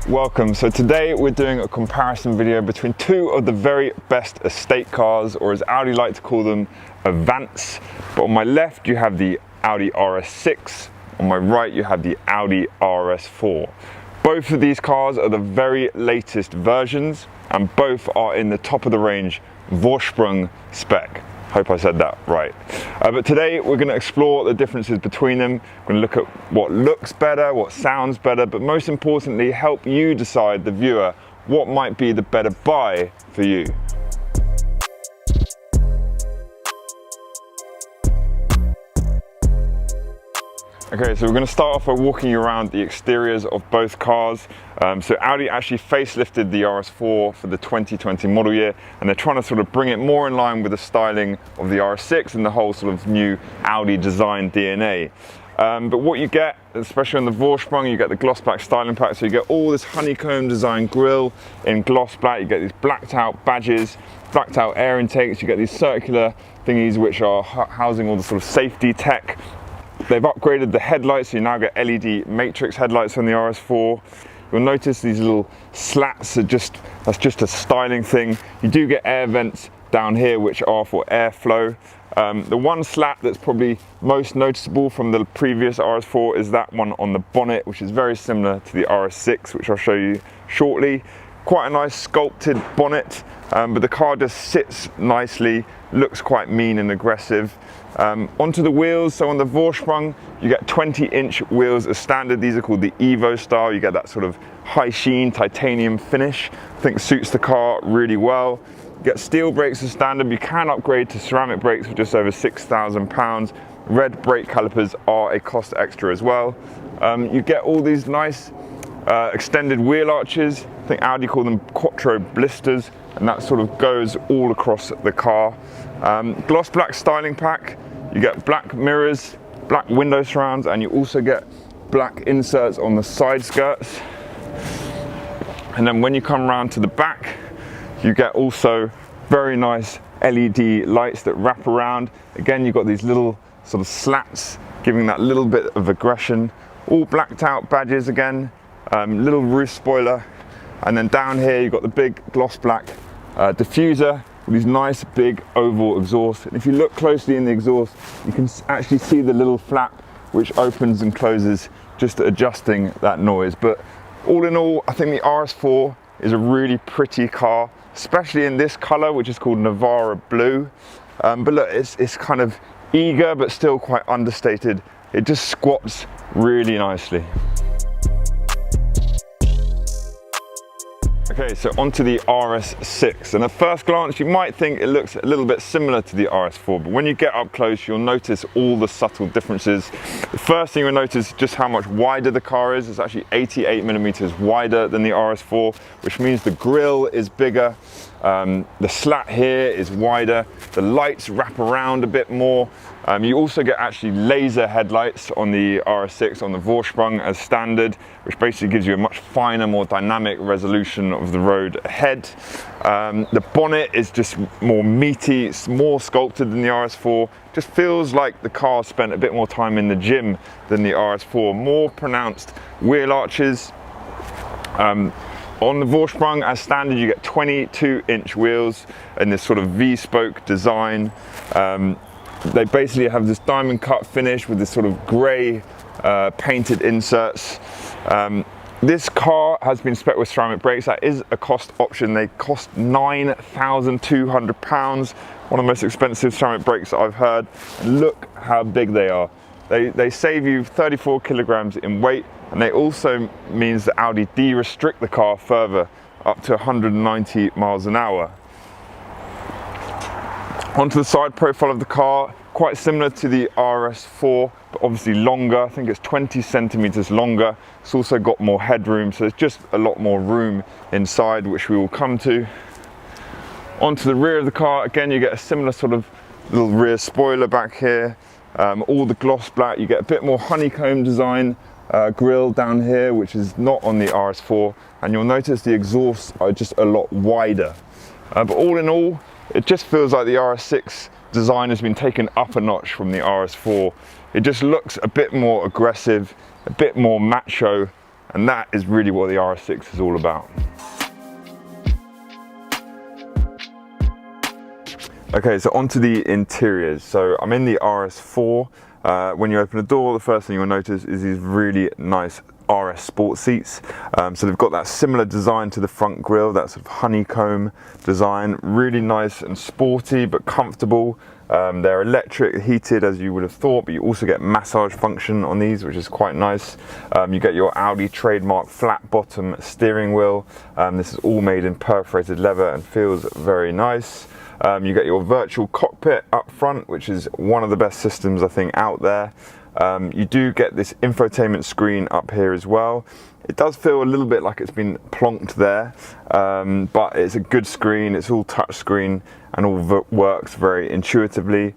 Welcome. So today we're doing a comparison video between two of the very best estate cars, or as Audi like to call them, Avants. But on my left you have the Audi RS6, on my right you have the Audi RS4. Both of these cars are the very latest versions and both are in the top of the range Vorsprung spec. Hope I said that right. But today we're going to explore the differences between them. We're going to look at what looks better, what sounds better, but most importantly help you decide, the viewer, what might be the better buy for you. Okay, so we're going to start off by walking you around the exteriors of both cars. So Audi actually facelifted the RS4 for the 2020 model year, and they're trying to sort of bring it more in line with the styling of the RS6 and the whole sort of new Audi design DNA. But what you get, especially on the Vorsprung, you get the gloss black styling pack, so you get all this honeycomb design grille in gloss black, you get these blacked out badges, blacked out air intakes, you get these circular thingies which are housing all the sort of safety tech. They've upgraded the headlights, so you now get LED matrix headlights on the RS4. You'll notice these little slats are that's just a styling thing. You do get air vents down here which are for airflow. The one slat that's probably most noticeable from the previous RS4 is that one on the bonnet, which is very similar to the RS6, which I'll show you shortly. Quite a nice sculpted bonnet, but the car just sits nicely, looks quite mean and aggressive. Onto the wheels, so on the Vorsprung you get 20-inch wheels as standard. These are called the Evo style. You get that sort of high sheen titanium finish. I think suits the car really well. You get steel brakes as standard. You can upgrade to ceramic brakes for just over £6,000. Red brake calipers are a cost extra as well. You get all these nice extended wheel arches. I think Audi call them Quattro blisters, and that sort of goes all across the car. Gloss black styling pack. You get black mirrors, black window surrounds, and you also get black inserts on the side skirts. And then when you come around to the back, you get also very nice LED lights that wrap around. Again, you've got these little sort of slats giving that little bit of aggression. All blacked out badges again, little roof spoiler. And then down here you've got the big gloss black diffuser with these nice big oval exhausts. And if you look closely in the exhaust, you can actually see the little flap which opens and closes, just adjusting that noise. But all in all, I think the RS4 is a really pretty car, especially in this color, which is called Navara Blue. But look, it's kind of eager but still quite understated. It just squats really nicely. Okay, so onto the RS6, and at first glance you might think it looks a little bit similar to the RS4, but when you get up close you'll notice all the subtle differences. The first thing you'll notice is just how much wider the car is. It's actually 88mm wider than the RS4, which means the grille is bigger, the slat here is wider, the lights wrap around a bit more. You also get actually laser headlights on the RS6 on the Vorsprung as standard, which basically gives you a much finer, more dynamic resolution of the road ahead. The bonnet is just more meaty, it's more sculpted than the RS4. Just feels like the car spent a bit more time in the gym than the RS4. More pronounced wheel arches. On the Vorsprung as standard you get 22-inch wheels in this sort of V-spoke design. They basically have this diamond cut finish with this sort of grey painted inserts. This car has been spec'd with ceramic brakes. That is a cost option. They cost £9,200. One of the most expensive ceramic brakes that I've heard. And look how big they are. They save you 34 kilograms in weight, and they also means that Audi de-restrict the car further up to 190 miles an hour. Onto the side profile of the car, quite similar to the RS4, but obviously longer. I think it's 20 centimeters longer. It's also got more headroom, so there's just a lot more room inside, which we will come to. Onto the rear of the car, again, you get a similar sort of little rear spoiler back here. All the gloss black, you get a bit more honeycomb design grille down here, which is not on the RS4. And you'll notice the exhausts are just a lot wider. But all in all, it just feels like the RS6 design has been taken up a notch from the RS4. It just looks a bit more aggressive, a bit more macho, And that is really what the RS6 is all about. Okay, so onto the interiors. So I'm in the RS4. When you open the door, the first thing you'll notice is these really nice RS Sport seats. So they've got that similar design to the front grille, that sort of honeycomb design. Really nice and sporty, but comfortable. They're electric, heated as you would have thought, but you also get massage function on these, which is quite nice. You get your Audi trademark flat bottom steering wheel. This is all made in perforated leather and feels very nice. You get your virtual cockpit up front, which is one of the best systems I think out there. You do get this infotainment screen up here as well. It does feel a little bit like it's been plonked there, but it's a good screen. It's all touch screen and all works very intuitively.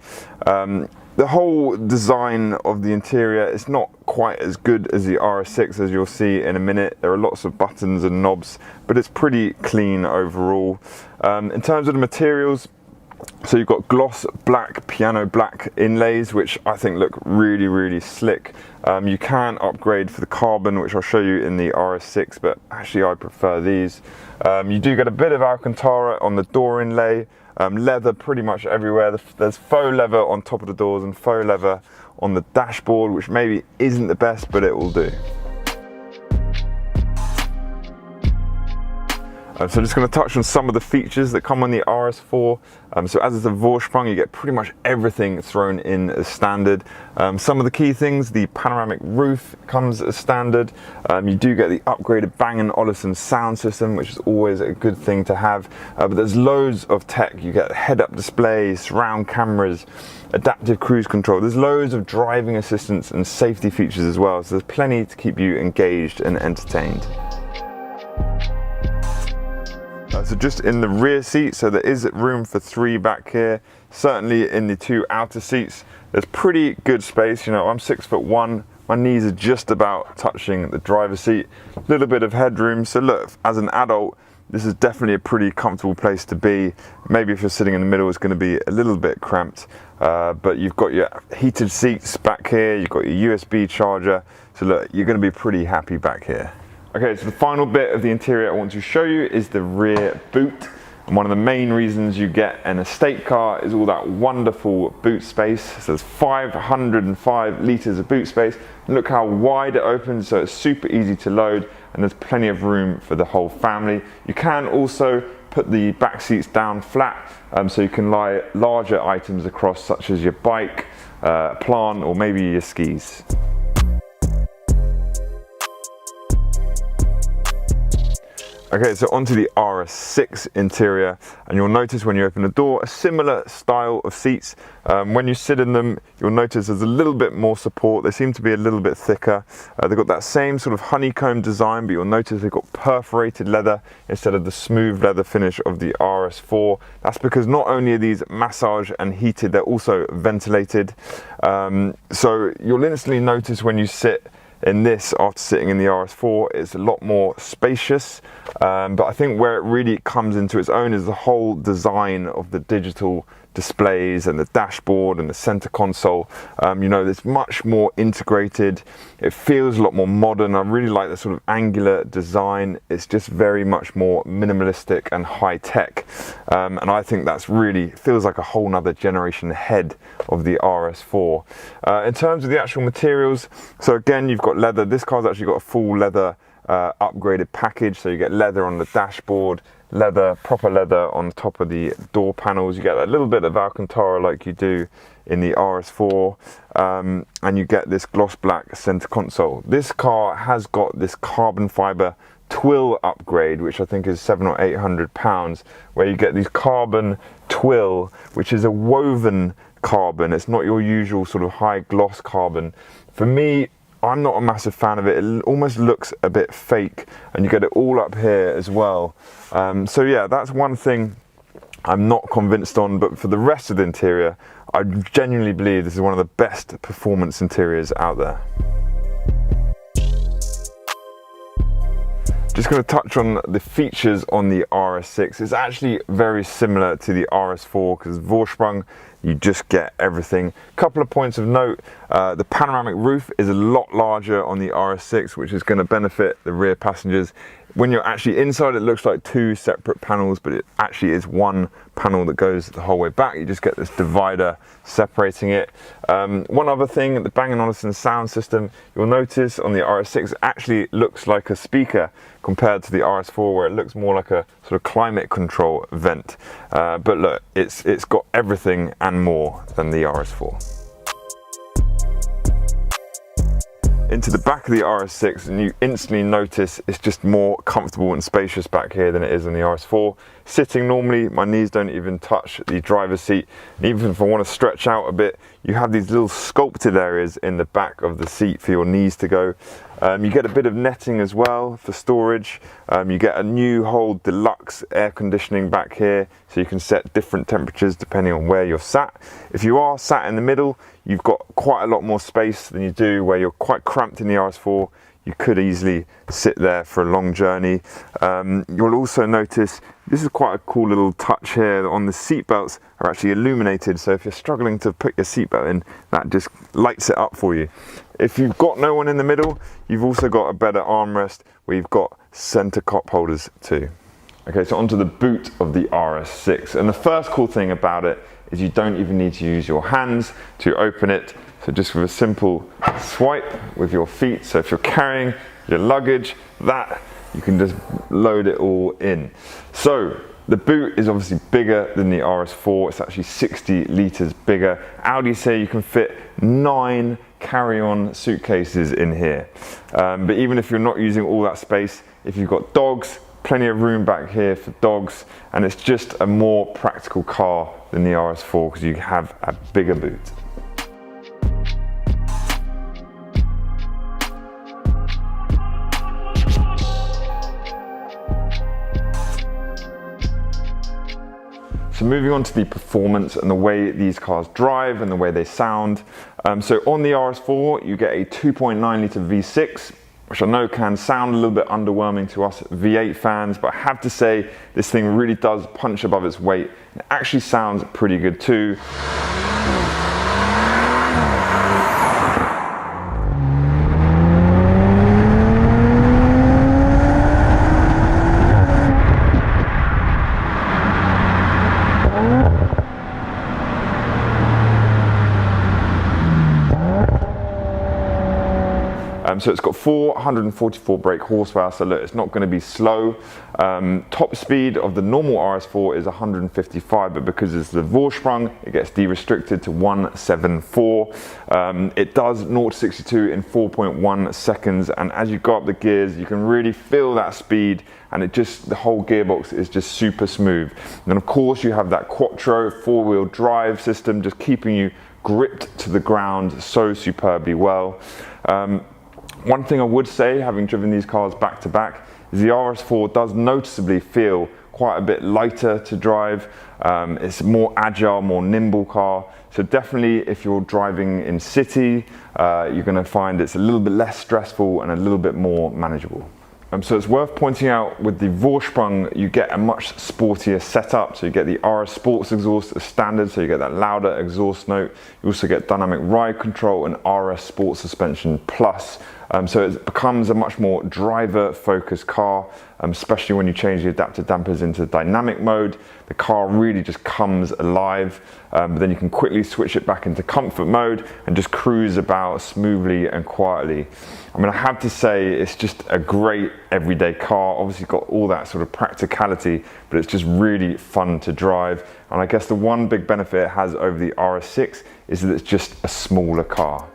The whole design of the interior is not quite as good as the RS6, as you'll see in a minute. There are lots of buttons and knobs, but it's pretty clean overall. In terms of the materials, so you've got gloss black, piano black inlays, which I think look really, really slick. You can upgrade for the carbon, which I'll show you in the RS6, but actually I prefer these. You do get a bit of Alcantara on the door inlay. Leather pretty much everywhere. There's faux leather on top of the doors and faux leather on the dashboard, which maybe isn't the best, but it will do. So I'm just going to touch on some of the features that come on the RS4. So as it's a Vorsprung, you get pretty much everything thrown in as standard. Some of the key things, the panoramic roof comes as standard. You do get the upgraded Bang & Olufsen sound system, which is always a good thing to have. But there's loads of tech. You get head-up displays, surround cameras, adaptive cruise control. There's loads of driving assistance and safety features as well. So there's plenty to keep you engaged and entertained. So just in the rear seat, so there is room for 3 back here. Certainly in the 2 outer seats, there's pretty good space. You know, I'm 6'1", my knees are just about touching the driver's seat. A little bit of headroom. So look, as an adult, this is definitely a pretty comfortable place to be. Maybe if you're sitting in the middle, it's going to be a little bit cramped. But you've got your heated seats back here. You've got your USB charger. So look, you're going to be pretty happy back here. Okay, so the final bit of the interior I want to show you is the rear boot. And one of the main reasons you get an estate car is all that wonderful boot space. So there's 505 litres of boot space. And look how wide it opens, so it's super easy to load, and there's plenty of room for the whole family. You can also put the back seats down flat, so you can lie larger items across, such as your bike, plant, or maybe your skis. Okay, so onto the RS6 interior, and you'll notice when you open the door a similar style of seats. When you sit in them, you'll notice there's a little bit more support. They seem to be a little bit thicker. They've got that same sort of honeycomb design, but you'll notice they've got perforated leather instead of the smooth leather finish of the RS4. That's because not only are these massage and heated, they're also ventilated. So you'll instantly notice when you sit in this after sitting in the RS4, it's a lot more spacious, but I think where it really comes into its own is the whole design of the digital displays and the dashboard and the center console. You know, it's much more integrated. It feels a lot more modern. I really like the sort of angular design. It's just very much more minimalistic and high tech, and I think that's really feels like a whole nother generation ahead of the RS4. In terms of the actual materials, so again, you've got leather. This car's actually got a full leather upgraded package, so you get leather on the dashboard, leather, proper leather on the top of the door panels. You get a little bit of Alcantara like you do in the RS4, and you get this gloss black center console. This car has got this carbon fiber twill upgrade, which I think is £700 or £800, where you get these carbon twill, which is a woven carbon. It's not your usual sort of high gloss carbon. For me, I'm not a massive fan of it. It almost looks a bit fake, and you get it all up here as well. So yeah, that's one thing I'm not convinced on, but for the rest of the interior, I genuinely believe this is one of the best performance interiors out there. Just going to touch on the features on the RS6. It's actually very similar to the RS4 because Vorsprung you just get everything. Couple of points of note, the panoramic roof is a lot larger on the RS6, which is going to benefit the rear passengers. When you're actually inside, it looks like two separate panels, but it actually is one panel that goes the whole way back. You just get this divider separating it. One other thing, the Bang & Olufsen sound system, you'll notice on the RS6 actually looks like a speaker compared to the RS4, where it looks more like a sort of climate control vent. But look, it's got everything and more than the RS4. Into the back of the RS6, and you instantly notice it's just more comfortable and spacious back here than it is on the RS4. Sitting normally, my knees don't even touch the driver's seat. Even if I want to stretch out a bit, you have these little sculpted areas in the back of the seat for your knees to go. You get a bit of netting as well for storage. You get a new whole deluxe air conditioning back here, so you can set different temperatures depending on where you're sat. If you are sat in the middle, you've got quite a lot more space than you do where you're quite cramped in the RS4. You could easily sit there for a long journey. You'll also notice this is quite a cool little touch here on the seat belts are actually illuminated, so if you're struggling to put your seatbelt in, that just lights it up for you. If you've got no one in the middle, you've also got a better armrest where you've got center cup holders too. Okay, so onto the boot of the RS6, and the first cool thing about it is you don't even need to use your hands to open it. So just with a simple swipe with your feet. So if you're carrying your luggage, that you can just load it all in. So the boot is obviously bigger than the RS4. It's actually 60 litres bigger. Audi say you can fit 9 carry-on suitcases in here. But even if you're not using all that space, if you've got dogs, plenty of room back here for dogs, and it's just a more practical car than the RS4 because you have a bigger boot. So moving on to the performance and the way these cars drive and the way they sound. So on the RS4, you get a 2.9 litre V6, which I know can sound a little bit underwhelming to us V8 fans, but I have to say this thing really does punch above its weight. It actually sounds pretty good too. So it's got 444 brake horsepower, so look, it's not going to be slow. Top speed of the normal RS4 is 155, but because it's the Vorsprung, it gets de-restricted to 174. It does 0 to 62 in 4.1 seconds, and as you go up the gears, you can really feel that speed, and the whole gearbox is just super smooth. And then of course you have that Quattro 4-wheel drive system, just keeping you gripped to the ground so superbly well. One thing I would say, having driven these cars back to back, is the RS4 does noticeably feel quite a bit lighter to drive. It's a more agile, more nimble car. So definitely if you're driving in city, you're going to find it's a little bit less stressful and a little bit more manageable. So it's worth pointing out with the Vorsprung, you get a much sportier setup. So you get the RS Sports exhaust as standard, so you get that louder exhaust note. You also get dynamic ride control and RS Sports suspension plus. So it becomes a much more driver-focused car, especially when you change the adaptive dampers into dynamic mode. The car really just comes alive, but then you can quickly switch it back into comfort mode and just cruise about smoothly and quietly. I mean, I have to say, it's just a great everyday car. Obviously got all that sort of practicality, but it's just really fun to drive. And I guess the one big benefit it has over the RS6 is that it's just a smaller car.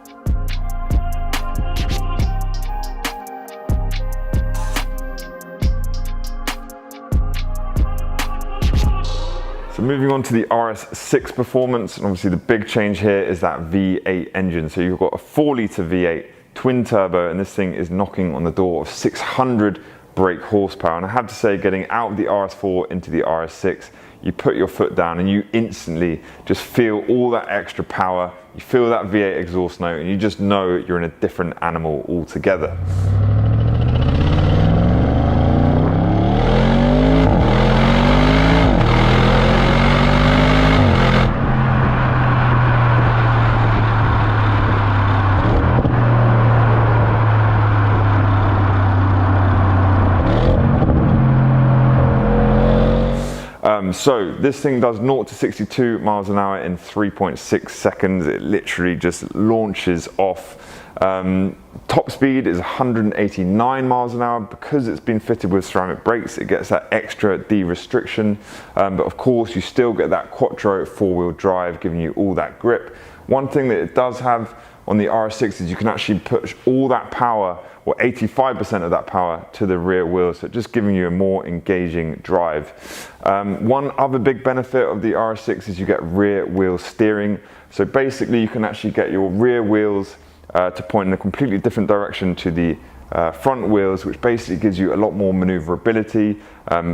So moving on to the RS6 performance, and obviously the big change here is that V8 engine. So you've got a 4-litre V8 twin turbo, and this thing is knocking on the door of 600 brake horsepower. And I have to say, getting out of the RS4 into the RS6, you put your foot down and you instantly just feel all that extra power. You feel that V8 exhaust note, and you just know you're in a different animal altogether. So this thing does 0 to 62 miles an hour in 3.6 seconds. It literally just launches off. Top speed is 189 miles an hour. Because it's been fitted with ceramic brakes, it gets that extra de-restriction, but of course you still get that quattro four-wheel drive, giving you all that grip. One thing that it does have on the RS6 is you can actually push all that power, or 85% of that power, to the rear wheels, so just giving you a more engaging drive. One other big benefit of the RS6 is you get rear wheel steering. So basically you can actually get your rear wheels to point in a completely different direction to the front wheels, which basically gives you a lot more maneuverability,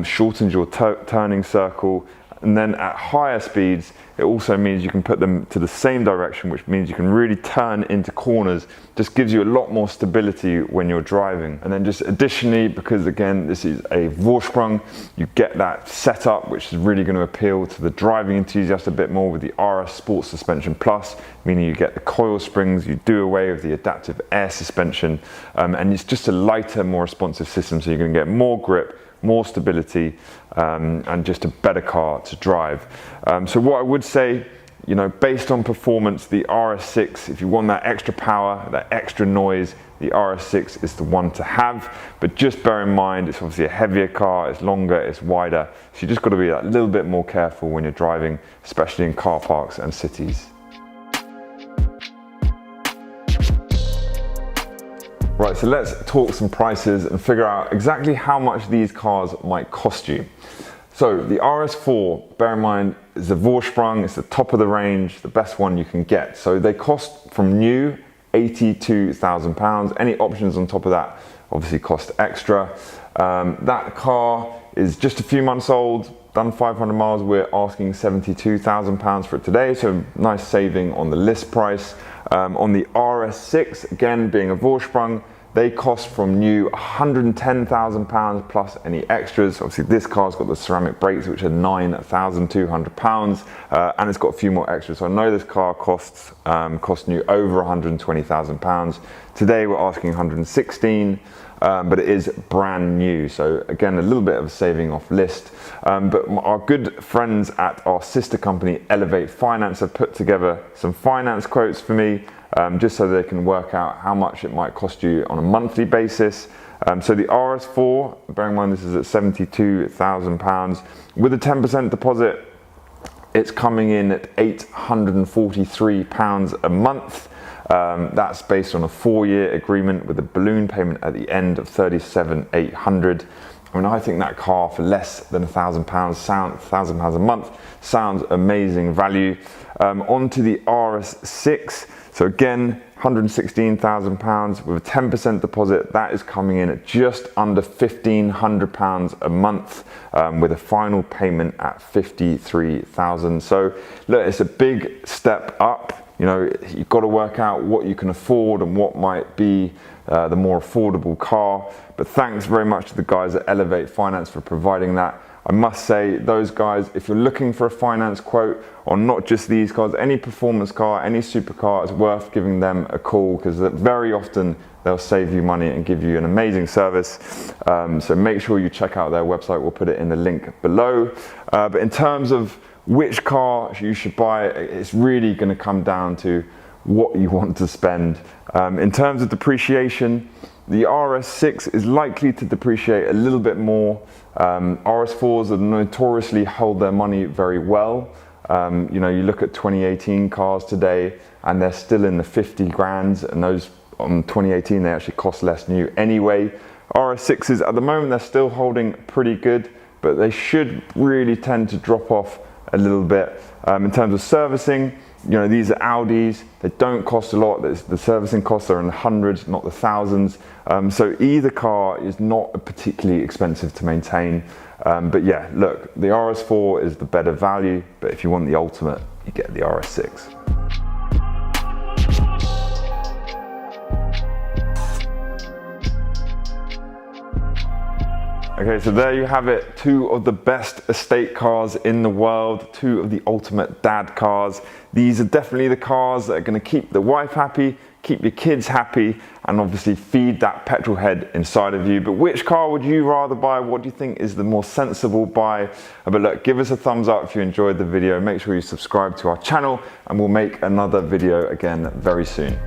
shortens your turning circle, and then at higher speeds it also means you can put them to the same direction, which means you can really turn into corners. Just gives you a lot more stability when you're driving. And then just additionally, because again this is a Vorsprung, you get that setup which is really going to appeal to the driving enthusiast a bit more with the RS Sport Suspension Plus, meaning you get the coil springs, you do away with the adaptive air suspension, and it's just a lighter, more responsive system, so you're going to get more grip, more stability, and just a better car to drive. So what I would say, you know, based on performance, the RS6, if you want that extra power, that extra noise, the RS6 is the one to have. But just bear in mind, it's obviously a heavier car, it's longer, it's wider, so you just got to be a little bit more careful when you're driving, especially in car parks and cities. Right, so let's talk some prices and figure out exactly how much these cars might cost you. So the RS4, bear in mind, is a Vorsprung, it's the top of the range, the best one you can get. So they cost from new £82,000. Any options on top of that obviously cost extra. That car is just a few months old, done 500 miles. We're asking £72,000 for it today, so nice saving on the list price. On the RS6, again being a Vorsprung, they cost from new £110,000 plus any extras. Obviously this car's got the ceramic brakes, which are £9,200, and it's got a few more extras. So I know this car cost new over £120,000. Today we're asking 116, but it is brand new. So again, a little bit of a saving off list. But our good friends at our sister company, Elevate Finance, have put together some finance quotes for me, just so they can work out how much it might cost you on a monthly basis. So the RS4, bearing in mind this is at £72,000, with a 10% deposit, it's coming in at £843 a month. That's based on a 4-year agreement with a balloon payment at the end of £37,800. I mean, I think that car for less than £1,000 a month sounds amazing value. Onto the RS6. So again, £116,000 with a 10% deposit. That is coming in at just under £1,500 a month, with a final payment at £53,000. So look, it's a big step up. You know, you've got to work out what you can afford and what might be the more affordable car. But thanks very much to the guys at Elevate Finance for providing that. I must say, those guys, if you're looking for a finance quote on not just these cars, any performance car, any supercar, it's worth giving them a call, because very often they'll save you money and give you an amazing service. So make sure you check out their website. We'll put it in the link below. But in terms of which car you should buy, it's really going to come down to what you want to spend. In terms of depreciation, the RS6 is likely to depreciate a little bit more. RS4s have notoriously hold their money very well. You know, you look at 2018 cars today and they're still in the 50 grand, and those on 2018 they actually cost less new anyway. RS6s at the moment they're still holding pretty good, but they should really tend to drop off a little bit. In terms of servicing, you know, these are Audis, they don't cost a lot. The servicing costs are in the hundreds, not the thousands. So either car is not particularly expensive to maintain. But yeah, look, the RS4 is the better value, but if you want the ultimate, you get the RS6. Okay, so there you have it. 2 of the best estate cars in the world, 2 of the ultimate dad cars. These are definitely the cars that are going to keep the wife happy, keep your kids happy, and obviously feed that petrol head inside of you. But which car would you rather buy? What do you think is the more sensible buy? But look, give us a thumbs up if you enjoyed the video. Make sure you subscribe to our channel, and we'll make another video again very soon.